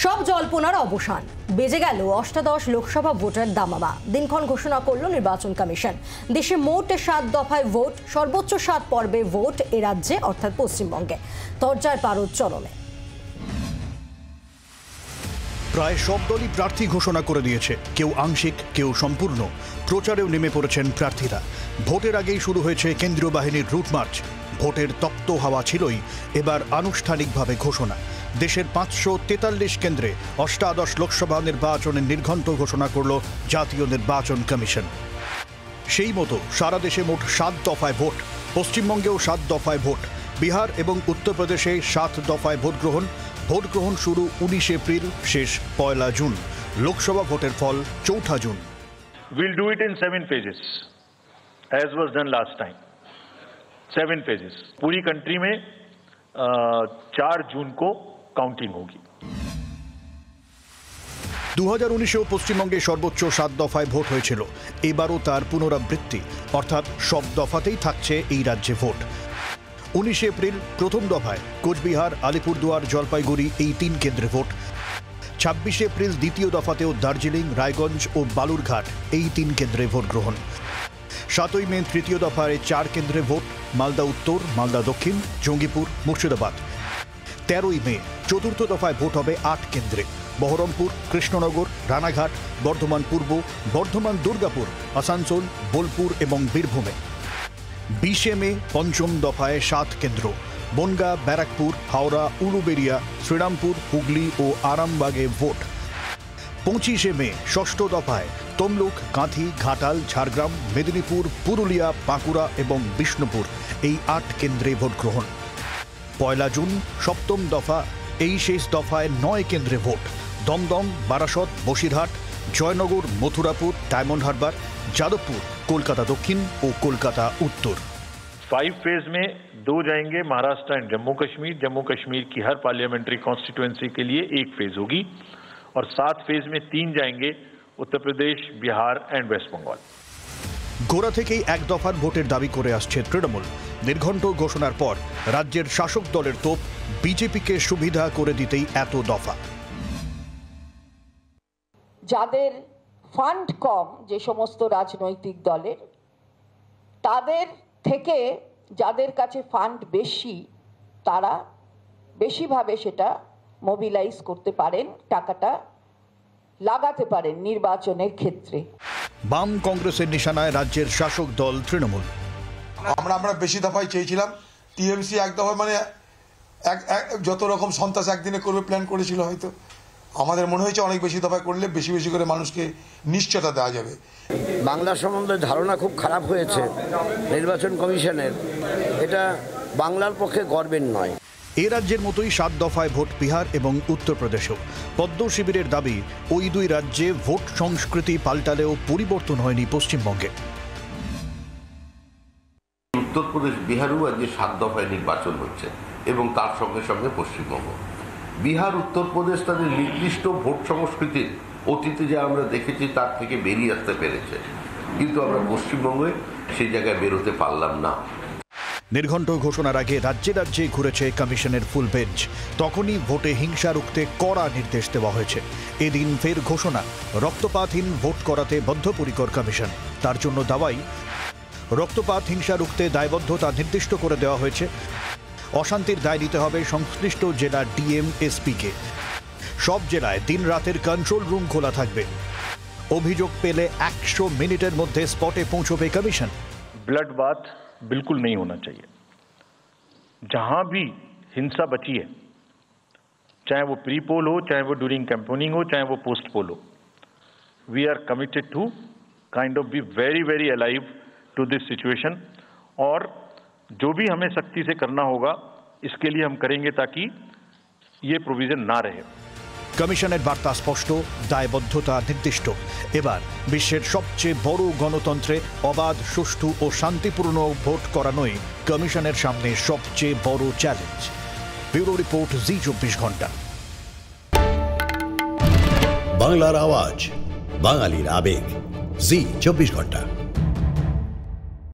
সব জল্পনার অবসান, বেজে গেল অষ্টাদশ লোকসভা ভোটের দামামা। দিনক্ষণ ঘোষণা করল নির্বাচন কমিশন। দেশে মোট 7 দফায় ভোট, সর্বোচ্চ 7 পর্বে ভোট এ রাজ্যে অর্থাৎ পশ্চিমবঙ্গে। তরজার পারদ চরমে। প্রায় সব দলই প্রার্থী ঘোষণা করে দিয়েছে, কেউ আংশিক, কেউ সম্পূর্ণ। প্রচারেও নেমে পড়েছেন প্রার্থীরা। ভোটের আগেই শুরু হয়েছে কেন্দ্রীয় বাহিনীর রুট মার্চ। ভোটের তপ্ত হাওয়া ছিলই, এবার আনুষ্ঠানিকভাবে ঘোষণা। দেশের 543 কেন্দ্রে অষ্টাদশ লোকসভা নির্বাচনের নির্ঘণ্ট ঘোষণা করল জাতীয় নির্বাচন কমিশন। সেই মতো সারা দেশে মোট 7 দফায় ভোট। পশ্চিমবঙ্গেও 7 দফায় ভোট। বিহার এবং উত্তরপ্রদেশে 7 দফায় ভোট গ্রহণ। ভোট গ্রহণ শুরু 19 এপ্রিল, শেষ 1 জুন। লোকসভা ভোটের ফল 4 June. We'll do it in 7 phases, as was done last time. 7 phases. पूरी कंट्री में 4 जून को काउंटिंग होगी। 2019-এও পশ্চিমবঙ্গে সর্বোচ্চ 7 দফায় ভোট হয়েছিল। এবারও তার পুনরাবৃত্তি, অর্থাৎ সব দফাতেই থাকছে এই রাজ্যে ভোট। 19 এপ্রিল প্রথম দফায় কোচবিহার, আলিপুরদুয়ার, জলপাইগুড়ি এই 3 কেন্দ্রে ভোট। 26 এপ্রিল দ্বিতীয় দফাতেও দার্জিলিং, রায়গঞ্জ ও বালুরঘাট এই 3 কেন্দ্রে ভোট গ্রহণ। 7ই মে তৃতীয় দফায় 4 কেন্দ্রে ভোট, মালদা উত্তর, মালদা দক্ষিণ, জঙ্গিপুর, মুর্শিদাবাদ। 13ই মে চতুর্থ দফায় ভোট হবে 8 কেন্দ্রে, বহরমপুর, কৃষ্ণনগর, রানাঘাট, বর্ধমান পূর্ব, বর্ধমান দুর্গাপুর, আসানসোল, বোলপুর এবং বীরভূমে। 20 মে পঞ্চম দফায় 7 কেন্দ্র, বনগাঁ, ব্যারাকপুর, হাওড়া, উলুবেড়িয়া, শ্রীরামপুর, হুগলি ও আরামবাগে ভোট। 25 মে ষষ্ঠ দফায় তমলুক, কাঁথি, ঘাটাল, ঝাড়গ্রাম, মেদিনীপুর, পুরুলিয়া, বাঁকুড়া এবং বিষ্ণুপুর এই 8 কেন্দ্রে ভোট গ্রহণ। 1 জুন সপ্তম দফা, এই শেষ দফায় 9 কেন্দ্রে ভোট। দমদম, বারাসত, বসিরহাট, জয়নগর, মথুরাপুর, ডায়মন্ড হারবার, যাদবপুর, কলকাতা দক্ষিণ ও কলকাতা উত্তর। 5 फेज में 2 जाएंगे महाराष्ट्र एंड जम्मू कश्मीर। जम्मू कश्मीर की हर पार्लियामेंट्री कॉन्स्टिट्यूएंसी के लिए 1 फेज होगी और 7 फेज में 3 जाएंगे उत्तर प्रदेश, बिहार एंड वेस्ट बंगाल। গোড়া থেকেই 1 দফার ভোটের দাবি করে আসছে তৃণমূল। নির্ঘণ্ট ঘোষণার পর রাজ্যের শাসক দলের তোপ, বিজেপিকে সুবিধা করে দিতেই এত দফা। যাদের ফান্ড কম, যে সমস্ত রাজনৈতিক দলের, তাদের থেকে যাদের কাছে ফান্ড বেশি, তারা বেশিভাবে সেটা মোবিলাইজ করতে পারেন, টাকাটা লাগাতে পারেন নির্বাচনের ক্ষেত্রে। বাম কংগ্রেসের নিশানায় রাজ্যের শাসক দল তৃণমূল। আমরা বেশি দফায় চেয়েছিলাম। টিএমসি 1 দফা মানে যত রকম সন্ত্রাস একদিনে করবে প্ল্যান করেছিল। হয়তো আমাদের মনে হয়েছে অনেক বেশি দফায় করলে বেশি বেশি করে মানুষকে নিশ্চয়তা দেওয়া যাবে। বাংলা সম্বন্ধে ধারণা খুব খারাপ হয়েছে নির্বাচন কমিশনের। এটা বাংলার পক্ষে গর্বের নয়। এ রাজ্যের মতোই 7 দফায় ভোট বিহার এবং উত্তরপ্রদেশেও। পদ্ম শিবিরের দাবি, ওই 2 রাজ্যে ভোট সংস্কৃতি পাল্টালেও পরিবর্তন হয়নি পশ্চিমবঙ্গে। উত্তরপ্রদেশ, বিহারেও আজকে 7 দফায় নির্বাচন হচ্ছে এবং তার সঙ্গে সঙ্গে পশ্চিমবঙ্গ। বিহার, উত্তরপ্রদেশ তাদের নির্দিষ্ট ভোট সংস্কৃতির অতীতে যা আমরা দেখেছি তার থেকে বেরিয়ে আসতে পেরেছে, কিন্তু আমরা পশ্চিমবঙ্গে সেই জায়গায় বেরোতে পারলাম না। নির্ঘণ্ট ঘোষণার আগে রাজ্যে রাজ্যে ঘুরেছে কমিশনের ফুল বেঞ্চ। তখনই ভোটে হিংসা রুখতে কড়া নির্দেশ দেওয়া হয়েছে। এদিন ফের ঘোষণা, রক্তপাতহীন ভোট করাতে বদ্ধপরিকর কমিশন। তার জন্য দাওয়াই, রক্তপাত, হিংসা রুখতে দায়বদ্ধতা নির্দিষ্ট করে দেওয়া হয়েছে। অশান্তির দায় নিতে হবে সংশ্লিষ্ট জেলা ডিএম, এসপিকে। সব জেলায় দিন রাতের কন্ট্রোল রুম খোলা থাকবে। অভিযোগ পেলে 100 মিনিটের মধ্যে স্পটে পৌঁছবে কমিশন। ब्लड बाथ बिल्कुल नहीं होना चाहिए। जहां भी हिंसा बची है, चाहे वो प्री पोल हो, चाहे वो ड्यूरिंग कैंपेनिंग हो, चाहे वो पोस्ट पोल हो, we are committed to kind of be very very alive to this situation. और जो भी हमें सख्ती से करना होगा इसके लिए हम करेंगे ताकि ये प्रोविजन ना रहे। কমিশনের বার্তা স্পষ্ট, দায়বদ্ধতা নির্দিষ্ট। এবার বিশ্বের সবচেয়ে বড় গণতন্ত্রে অবাধ, সুষ্ঠু ও শান্তিপূর্ণ ভোট করানোই কমিশনের সামনে সবচেয়ে বড় চ্যালেঞ্জ। ব্যুরো রিপোর্ট, জি 24 ঘন্টা। বাংলার আওয়াজ, বাঙালির আবেগ, জি 24 ঘন্টা।